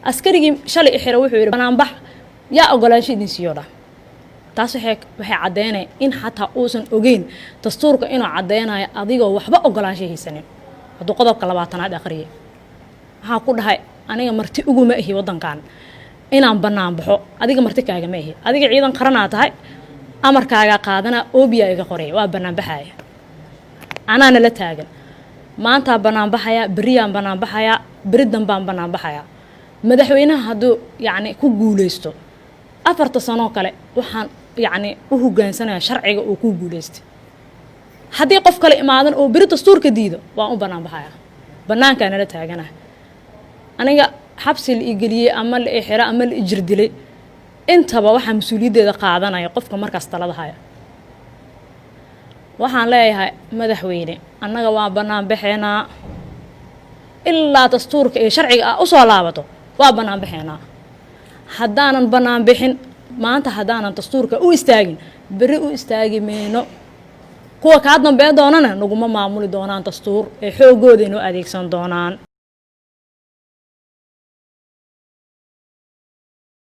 askarigii shalay xiro wuxuu yiri banaanbax yaa ogolaansho idin siiyooda taas waxay cadeynay in xataa uusan ogeyn dastuurka inuu cadeynayo adigoo waxba ogolaansho haysanin haduu qodobka 20aad aqriye waxa ku dhahay aniga marti ugu ma ahi wadankan inaan banaanbaxo adiga marti kaaga ma ahi adiga ciidan qaranaa tahay amarkaaga qaadana oobiya iga qoray waa banaanbaxaya anaana la taagan maanta banaanbaxaya beriyaan banaanbaxaya beridan baan banaanbaxaya madaxweynaha haduu yaani ku guuleysto 4 sano kale waxaan yaani u hoggaansanaya sharciga oo ku guuleystay haddii qof kale imaadan oo beri dastuurka diido waa u banaanbaxaya banaanka la taagana aniga xabsi la igeliyay ama la xira ama la jirdilay intaba waxa mas'uuliyadeeda qaadanaya qofka markaas talada haya waxaan leeyahay madaxweyne annaga waa banaanbaxeena ilaa dastuurka iyo sharciga u soo laabato waa banaanbaxeena haddaanan banaanbixin maanta haddaanan dastuurka u istaagin beri u istaagi meeno kuwa ka dambeyn doonana naguma maamuli doonaan dastuur ee xoogooda inoo adeegsan doonaan